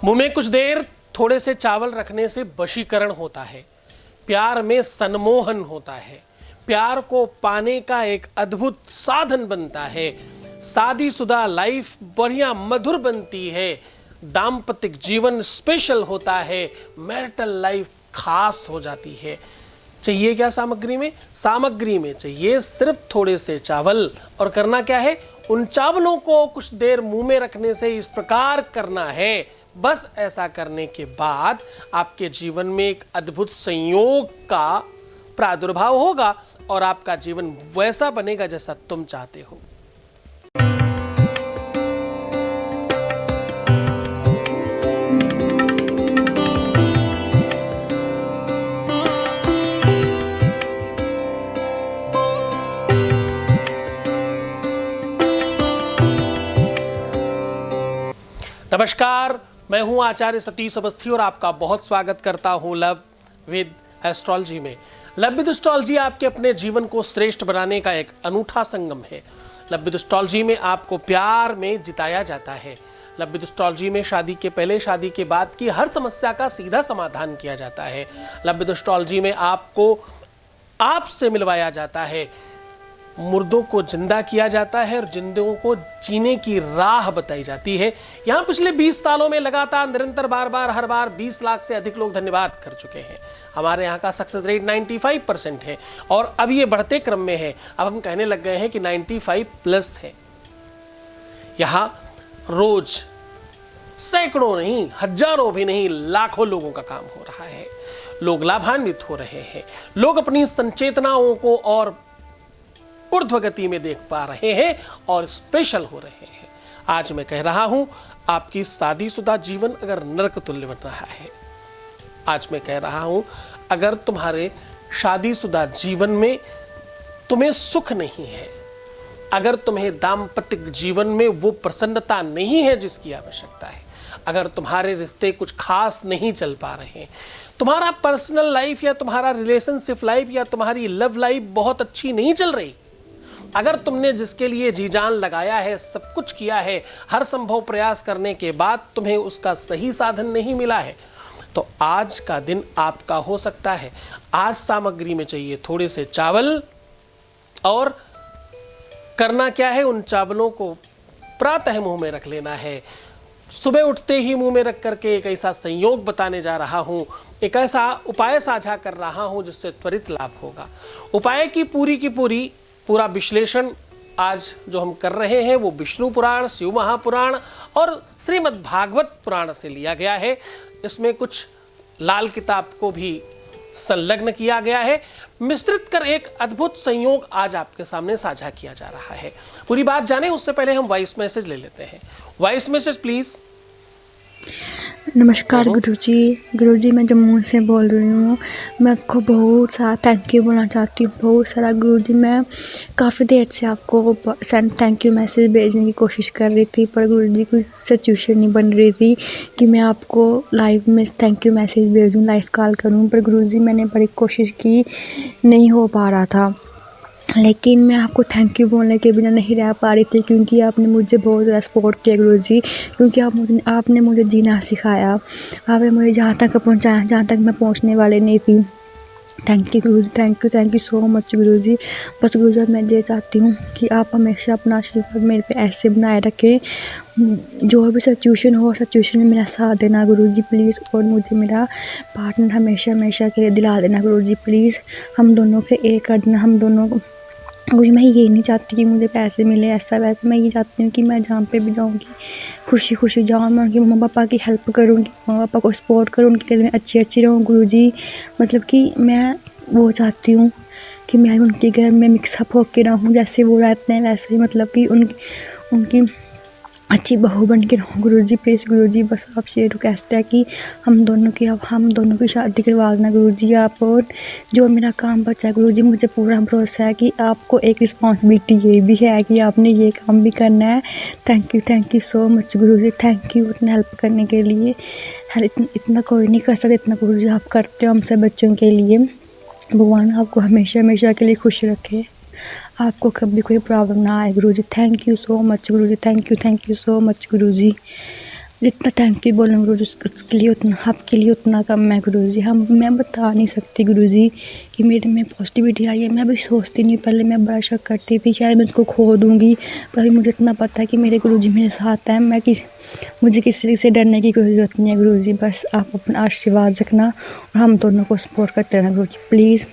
मुंह में कुछ देर थोड़े से चावल रखने से वशीकरण होता है, प्यार में सम्मोहन होता है, प्यार को पाने का एक अद्भुत साधन बनता है, शादीशुदा लाइफ बढ़िया मधुर बनती है, दाम्पतिक जीवन स्पेशल होता है, मैरिटल लाइफ खास हो जाती है। चाहिए क्या सामग्री में? सामग्री में चाहिए सिर्फ थोड़े से चावल। और करना क्या है? उन चावलों को कुछ देर मुंह में रखने से इस प्रकार करना है। बस ऐसा करने के बाद आपके जीवन में एक अद्भुत संयोग का प्रादुर्भाव होगा और आपका जीवन वैसा बनेगा जैसा तुम चाहते हो। नमस्कार, मैं हूं आचार्य सतीश अवस्थी और आपका बहुत स्वागत करता हूं लव विद एस्ट्रोलॉजी में। लव विद एस्ट्रोलॉजी आपके अपने जीवन को श्रेष्ठ बनाने का एक अनूठा संगम है। लव विद एस्ट्रोलॉजी में आपको प्यार में जिताया जाता है। लव विद एस्ट्रोलॉजी में शादी के पहले, शादी के बाद की हर समस्या का सीधा समाधान किया जाता है। लव विद एस्ट्रोलॉजी में आपको आपसे मिलवाया जाता है, मुर्दों को जिंदा किया जाता है और जिंदों को जीने की राह बताई जाती है। यहाँ पिछले 20 सालों में लगातार निरंतर बार हर बार 20 लाख से अधिक लोग धन्यवाद कर चुके हैं। हमारे यहाँ का सक्सेस रेट 95% है और अब ये बढ़ते क्रम में है। अब हम कहने लग गए हैं कि 95+ है। यहाँ रोज सैकड़ों नहीं, हजारों भी नहीं, लाखों लोगों का काम हो रहा है। लोग लाभान्वित हो रहे हैं, लोग अपनी संचेतनाओं को और ऊर्ध्वगति में देख पा रहे हैं और स्पेशल हो रहे हैं। आज मैं कह रहा हूं, आपकी शादीशुदा जीवन अगर नरक तुल्य बन रहा है, आज मैं कह रहा हूं, अगर तुम्हारे शादीशुदा जीवन में तुम्हें सुख नहीं है, अगर तुम्हें दाम्पत्य जीवन में वो प्रसन्नता नहीं है जिसकी आवश्यकता है, अगर तुम्हारे रिश्ते कुछ खास नहीं चल पा रहे, तुम्हारा पर्सनल लाइफ या तुम्हारा रिलेशनशिप लाइफ या तुम्हारी लव लाइफ बहुत अच्छी नहीं चल रही, अगर तुमने जिसके लिए जी जान लगाया है, सब कुछ किया है, हर संभव प्रयास करने के बाद तुम्हें उसका सही साधन नहीं मिला है, तो आज का दिन आपका हो सकता है। आज सामग्री में चाहिए थोड़े से चावल और करना क्या है? उन चावलों को प्रातः मुंह में रख लेना है। सुबह उठते ही मुंह में रख करके एक ऐसा संयोग बताने जा रहा हूं, एक ऐसा उपाय साझा कर रहा हूं जिससे त्वरित लाभ होगा। उपाय की पूरा विश्लेषण आज जो हम कर रहे हैं वो विष्णु पुराण, शिव महापुराण और श्रीमद् भागवत पुराण से लिया गया है। इसमें कुछ लाल किताब को भी संलग्न किया गया है। मिश्रित कर एक अद्भुत संयोग आज आपके सामने साझा किया जा रहा है। पूरी बात जाने उससे पहले हम वॉइस मैसेज ले लेते हैं। Voice message please. नमस्कार गुरुजी, मैं जम्मू से बोल रही हूँ। मैं आपको बहुत सारा थैंक यू बोलना चाहती हूँ, बहुत सारा गुरुजी। मैं काफ़ी देर से आपको थैंक यू मैसेज भेजने की कोशिश कर रही थी, पर गुरुजी कुछ सिचुएशन नहीं बन रही थी कि मैं आपको लाइव में थैंक यू मैसेज भेजूँ, लाइव कॉल करूँ। पर गुरुजी मैंने बड़ी कोशिश की, नहीं हो पा रहा था। लेकिन मैं आपको थैंक यू बोलने के बिना नहीं रह पा रही थी, क्योंकि आपने मुझे बहुत ज़्यादा सपोर्ट किया गुरुजी। क्योंकि आपने मुझे जीना सिखाया, आपने मुझे जहाँ तक पहुँचाया जहाँ तक मैं पहुँचने वाली नहीं थी। थैंक यू गुरुजी, थैंक यू सो मच गुरुजी। बस गुरुजी मैं ये चाहती हूँ कि आप हमेशा अपना आशीर्वाद मेरे पे ऐसे बनाए रखें, जो भी सिचुएशन हो, सिचुएशन में मेरा साथ देना गुरुजी प्लीज़। और मुझे मेरा पार्टनर हमेशा के लिए दिला देना गुरुजी प्लीज़। हम दोनों के एक कर देना, हम दोनों को। मुझे मैं ये नहीं चाहती कि मुझे पैसे मिले ऐसा वैसा, मैं ये चाहती हूँ कि मैं जहाँ पे भी जाऊँगी खुशी जाऊँ, मैं उनके मम्मा पापा की हेल्प करूँगी, मम्मा पापा को सपोर्ट करूँ, उनके लिए मैं अच्छी रहूँ गुरुजी। मतलब कि मैं वो चाहती हूँ कि मैं उनके घर में मिक्सअप होकर रहूँ, जैसे वो रहते हैं वैसे ही, मतलब कि उनकी अच्छी बहू बन के रहूँ गुरुजी प्लीज़। गुरुजी बस आपसे रिक्वेस्ट है कि हम दोनों की शादी करवा देना गुरुजी आप। और जो मेरा काम बचा है गुरुजी, मुझे पूरा भरोसा है कि आपको एक रिस्पॉन्सिबिलिटी ये भी है कि आपने ये काम भी करना है। Thank you so much Guruji, thank you इतना हेल्प करने के लिए। इतना कोई नहीं कर सकता, इतना गुरुजी आप करते हो हम सब बच्चों के लिए। भगवान आपको हमेशा के लिए खुश रखे, आपको कभी कोई प्रॉब्लम ना आए गुरुजी। Thank you so much Guruji, thank you so much गुरुजी। जितना थैंक यू बोलूँ गुरुजी उसके लिए उतना आपके लिए उतना कम है गुरुजी। मैं बता नहीं सकती गुरुजी कि मेरे में पॉजिटिविटी आई है। मैं भी सोचती नहीं, पहले मैं बड़ा शक करती थी शायद मैं इसको खो दूँगी, पर अभी मुझे इतना पता है कि मेरे गुरुजी मेरे साथ हैं। मुझे किसी से डरने की कोई ज़रूरत नहीं है गुरुजी। बस आप अपना आशीर्वाद रखना और हम दोनों को सपोर्ट करते रहना गुरुजी। प्लीज़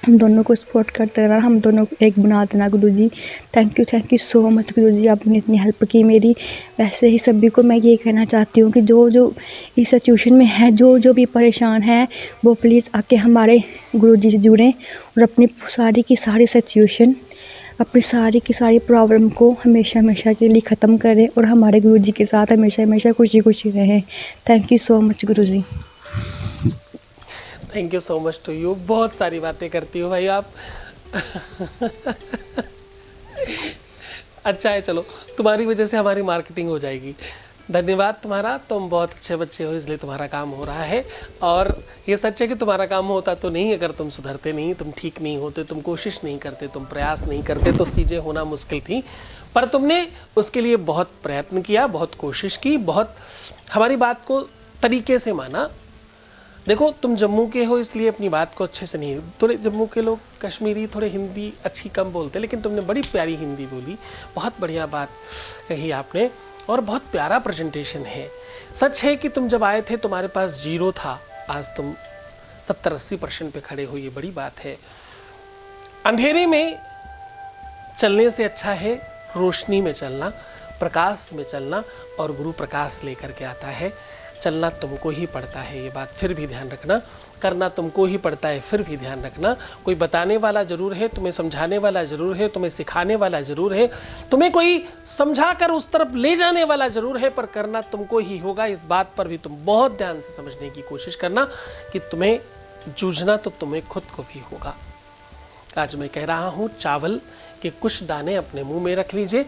हम दोनों को सपोर्ट करते रहना, हम दोनों को एक बना देना गुरुजी। थैंक यू सो मच गुरुजी, आपने इतनी हेल्प की मेरी। वैसे ही सभी को मैं ये कहना चाहती हूँ कि जो जो इस सिचुएशन में है, जो भी परेशान है, वो प्लीज़ आके हमारे गुरुजी से जुड़ें और अपनी सारी की सारी सिचुएशन, अपनी सारी की सारी प्रॉब्लम को हमेशा हमेशा के लिए ख़त्म करें और हमारे गुरुजी के साथ हमेशा हमेशा खुशी खुशी रहें। Thank you so much Guruji. Thank you so much to you. बहुत सारी बातें करती हो भाई आप। अच्छा है, चलो तुम्हारी वजह से हमारी मार्केटिंग हो जाएगी। धन्यवाद तुम्हारा, तुम बहुत अच्छे बच्चे हो इसलिए तुम्हारा काम हो रहा है। और ये सच है कि तुम्हारा काम होता तो नहीं, अगर तुम सुधरते नहीं, तुम ठीक नहीं होते, तुम कोशिश नहीं करते, तुम प्रयास नहीं करते, तो चीज़ें होना मुश्किल थी। पर तुमने उसके लिए बहुत प्रयत्न किया, बहुत कोशिश की, बहुत हमारी बात को तरीके से माना। देखो तुम जम्मू के हो इसलिए अपनी बात को अच्छे से नहीं, थोड़े जम्मू के लोग कश्मीरी थोड़े हिंदी अच्छी कम बोलते, लेकिन तुमने बड़ी प्यारी हिंदी बोली, बहुत बढ़िया बात कही आपने और बहुत प्यारा प्रेजेंटेशन है। सच है कि तुम जब आए थे तुम्हारे पास 0 था, आज तुम 70-80% पे खड़े हो, ये बड़ी बात है। अंधेरे में चलने से अच्छा है रोशनी में चलना, प्रकाश में चलना, और गुरु प्रकाश लेकर के आता है। चलना तुमको ही पड़ता है, ये बात फिर भी ध्यान रखना। करना तुमको ही पड़ता है, फिर भी ध्यान रखना। कोई बताने वाला ज़रूर है, तुम्हें समझाने वाला ज़रूर है, तुम्हें सिखाने वाला ज़रूर है, तुम्हें कोई समझा कर उस तरफ ले जाने वाला ज़रूर है, पर करना तुमको ही होगा। इस बात पर भी तुम बहुत ध्यान से समझने की कोशिश करना कि तुम्हें जूझना तो तुम्हें खुद को भी होगा। आज मैं कह रहा हूँ, चावल के कुछ दाने अपने मुंह में रख लीजिए।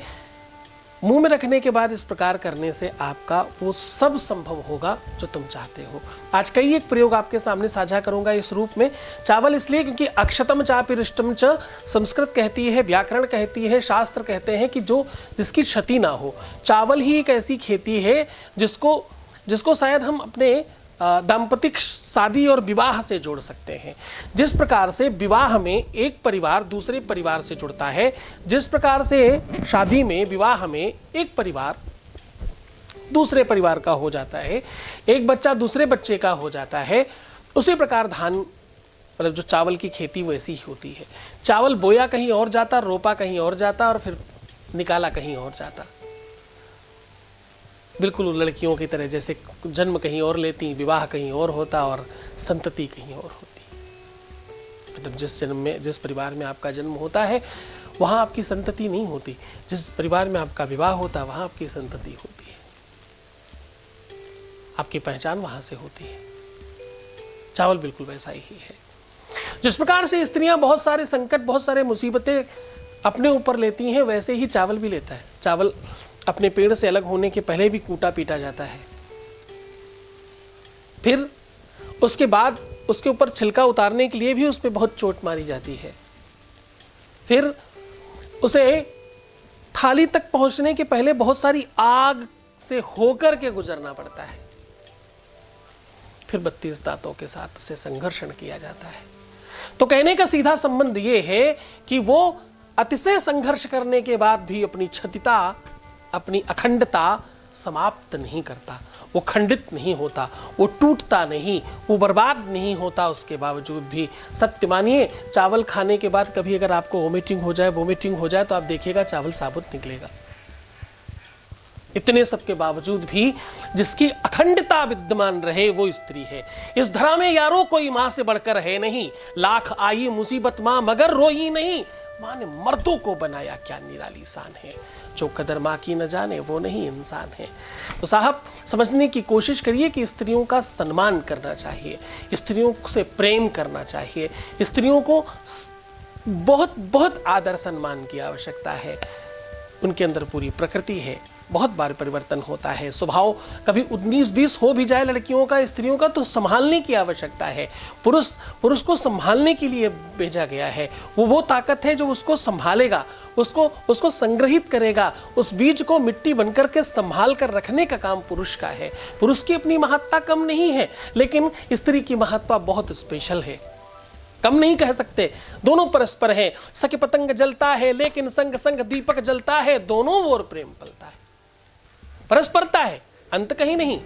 मुंह में रखने के बाद इस प्रकार करने से आपका वो सब संभव होगा जो तुम चाहते हो। आज कई एक प्रयोग आपके सामने साझा करूंगा इस रूप में। चावल इसलिए क्योंकि अक्षतम चापिरिष्टम च संस्कृत कहती है, व्याकरण कहती है, शास्त्र कहते हैं कि जिसकी क्षति ना हो। चावल ही एक ऐसी खेती है जिसको शायद हम अपने दाम्पतिक शादी और विवाह से जोड़ सकते हैं। जिस प्रकार से विवाह में एक परिवार दूसरे परिवार से जुड़ता है, जिस प्रकार से शादी में विवाह में एक परिवार दूसरे परिवार का हो जाता है, एक बच्चा दूसरे बच्चे का हो जाता है, उसी प्रकार धान मतलब जो चावल की खेती वैसी ही होती है। चावल बोया कहीं और जाता, रोपा कहीं और जाता और फिर निकाला कहीं और जाता। बिल्कुल लड़कियों की तरह, जैसे जन्म कहीं और लेती, विवाह कहीं और होता और संतति कहीं और होती। मतलब जिस परिवार में आपका जन्म होता है वहाँ आपकी संतति नहीं होती, जिस परिवार में आपका विवाह होता है वहाँ आपकी संतति होती है, आपकी पहचान वहाँ से होती है। चावल बिल्कुल वैसा ही है। जिस प्रकार से स्त्रियां बहुत सारे संकट, बहुत सारे मुसीबतें अपने ऊपर लेती हैं, वैसे ही चावल भी लेता है। चावल अपने पेड़ से अलग होने के पहले भी कूटा पीटा जाता है, फिर उसके बाद उसके ऊपर छिलका उतारने के लिए भी उस पर बहुत चोट मारी जाती है, फिर उसे थाली तक पहुंचने के पहले बहुत सारी आग से होकर के गुजरना पड़ता है, फिर 32 दांतों के साथ उसे संघर्षण किया जाता है। तो कहने का सीधा संबंध ये है कि वो अतिशय संघर्ष करने के बाद भी अपनी क्षतिता, अपनी अखंडता समाप्त नहीं करता, वो खंडित नहीं होता, वो टूटता नहीं, वो बर्बाद नहीं होता। उसके बावजूद भी सत्य मानिए, चावल खाने के बाद कभी अगर आपको वोमिटिंग हो जाए तो आप देखिएगा चावल साबुत निकलेगा। इतने सब के बावजूद भी जिसकी अखंडता विद्यमान रहे वो स्त्री है। इस धरा में यारो कोई मां से बढ़कर है नहीं, लाख आई मुसीबत मां मगर रोई नहीं। मां ने मर्दों को बनाया क्या निराली शान है, जो कदर मां की न जाने वो नहीं इंसान है। तो साहब समझने की कोशिश करिए कि स्त्रियों का सम्मान करना चाहिए, स्त्रियों से प्रेम करना चाहिए, स्त्रियों को बहुत बहुत आदर सम्मान की आवश्यकता है। उनके अंदर पूरी प्रकृति है, बहुत बार परिवर्तन होता है। स्वभाव कभी 19-20 हो भी जाए लड़कियों का, स्त्रियों का, तो संभालने की आवश्यकता है। पुरुष को संभालने के लिए भेजा गया है। वो ताकत है जो उसको संभालेगा, उसको संग्रहित करेगा। उस बीज को मिट्टी बनकर के संभाल कर रखने का काम पुरुष का है। पुरुष की अपनी महत्ता कम नहीं है, लेकिन स्त्री की महत्ता बहुत स्पेशल है, कम नहीं कह सकते। दोनों परस्पर हैं। सके पतंग जलता है लेकिन संग संग दीपक जलता है, दोनों ओर प्रेम पलता है। परस्परता है, अंत कहीं नहीं,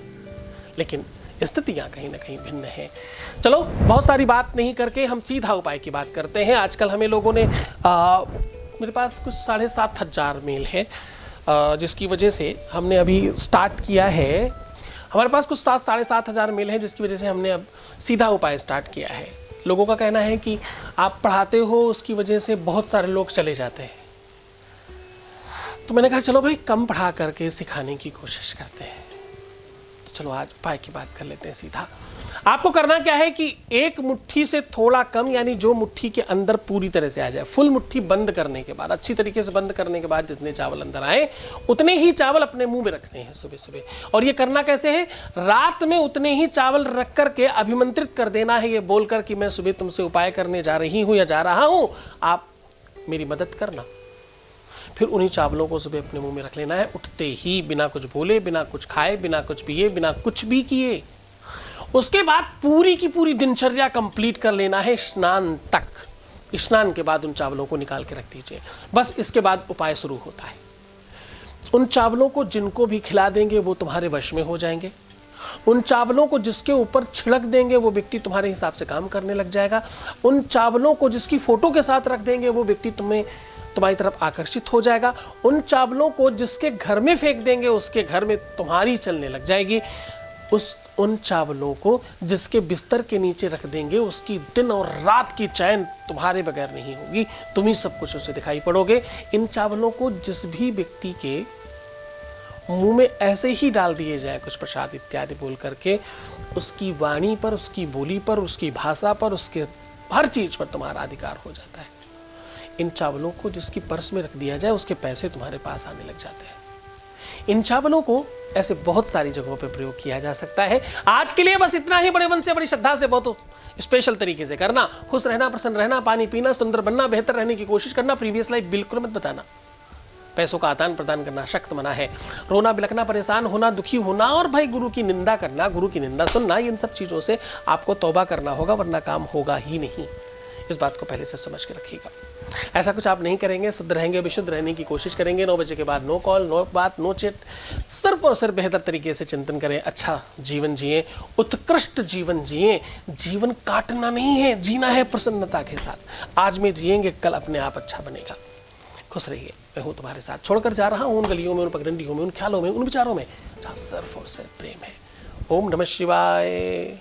लेकिन स्थितियां कहीं ना कहीं भिन्न है। चलो, बहुत सारी बात नहीं करके हम सीधा उपाय की बात करते हैं। आजकल हमें लोगों ने मेरे पास कुछ 7,500 मेल है, जिसकी वजह से हमने अभी स्टार्ट किया है। हमारे पास कुछ 7,500 मेल है, जिसकी वजह से हमने अब सीधा उपाय स्टार्ट किया है। लोगों का कहना है कि आप पढ़ाते हो, उसकी वजह से बहुत सारे लोग चले जाते हैं। तो मैंने कहा चलो भाई, कम पढ़ा करके सिखाने की कोशिश करते हैं। तो चलो आज उपाय की बात कर लेते हैं सीधा। आपको करना क्या है कि एक मुट्ठी से थोड़ा कम, यानी जो मुट्ठी के अंदर पूरी तरह से आ जाए, फुल मुट्ठी बंद करने के बाद, अच्छी तरीके से बंद करने के बाद जितने चावल अंदर आए उतने ही चावल अपने मुंह में रखने हैं सुबह सुबह। और ये करना कैसे है? रात में उतने ही चावल रख करके अभिमंत्रित कर देना है, ये बोलकर कि मैं सुबह तुमसे उपाय करने जा रही हूं या जा रहा हूं, आप मेरी मदद करना। फिर उन्हीं चावलों को सुबह अपने मुंह में रख लेना है, उठते ही, बिना कुछ बोले, बिना कुछ खाए, बिना कुछ पिए, बिना कुछ भी किए। उसके बाद पूरी की पूरी दिनचर्या कंप्लीट कर लेना है स्नान तक। स्नान के बाद उन चावलों को निकाल के रख दीजिए। बस इसके बाद उपाय शुरू होता है। उन चावलों को जिनको भी खिला देंगे वो तुम्हारे वश में हो जाएंगे। उन चावलों को जिसके ऊपर छिड़क देंगे वो व्यक्ति तुम्हारे हिसाब से काम करने लग जाएगा। उन चावलों को जिसकी फोटो के साथ रख देंगे वो व्यक्ति तुम्हारी तरफ आकर्षित हो जाएगा। उन चावलों को जिसके घर में फेंक देंगे उसके घर में तुम्हारी चलने लग जाएगी। उन चावलों को जिसके बिस्तर के नीचे रख देंगे उसकी दिन और रात की चैन तुम्हारे बगैर नहीं होगी, तुम ही सब कुछ उसे दिखाई पड़ोगे। इन चावलों को जिस भी व्यक्ति के मुंह में ऐसे ही डाल दिए जाए कुछ प्रसाद इत्यादि बोल करके, उसकी वाणी पर, उसकी बोली पर, उसकी भाषा पर, उसके हर चीज पर तुम्हारा अधिकार हो जाता है। इन चावलों को जिसकी पर्स में रख दिया जाए उसके पैसे तुम्हारे पास आने लग जाते हैं। इन चावलों को ऐसे बहुत सारी जगहों पर प्रयोग किया जा सकता है। आज के लिए बस इतना ही। बड़े मन से, बड़ी श्रद्धा से, बहुत स्पेशल तरीके से करना। खुश रहना, प्रसन्न रहना, पानी पीना, सुंदर बनना, बेहतर रहने की कोशिश करना, प्रीवियस लाइफ बिल्कुल मत बताना। पैसों का आदान प्रदान करना सख्त मना है। रोना, बिलखना, परेशान होना, दुखी होना और भाई गुरु की निंदा करना, गुरु की निंदा सुनना, इन सब चीज़ों से आपको तौबा करना होगा, वरना काम होगा ही नहीं। इस बात को पहले से समझ के रखिएगा। ऐसा कुछ आप नहीं करेंगे, शुद्ध रहेंगे, विशुद्ध रहने की कोशिश करेंगे। 9 बजे के बाद नो कॉल, नो बात, नो चैट। सिर्फ और सिर्फ बेहतर तरीके से चिंतन करें, अच्छा जीवन जिए, उत्कृष्ट जीवन जिए। जीवन काटना नहीं है, जीना है प्रसन्नता के साथ। आज में जिएंगे, कल अपने आप अच्छा बनेगा। खुश रहिए। मैं हूँ तुम्हारे साथ। छोड़कर जा रहा हूँ उन गलियों में, उन पगडंडियों में, उन ख्यालों में, उन विचारों में जहाँ सिर्फ और सिर्फ प्रेम है। ओम नमः शिवाय।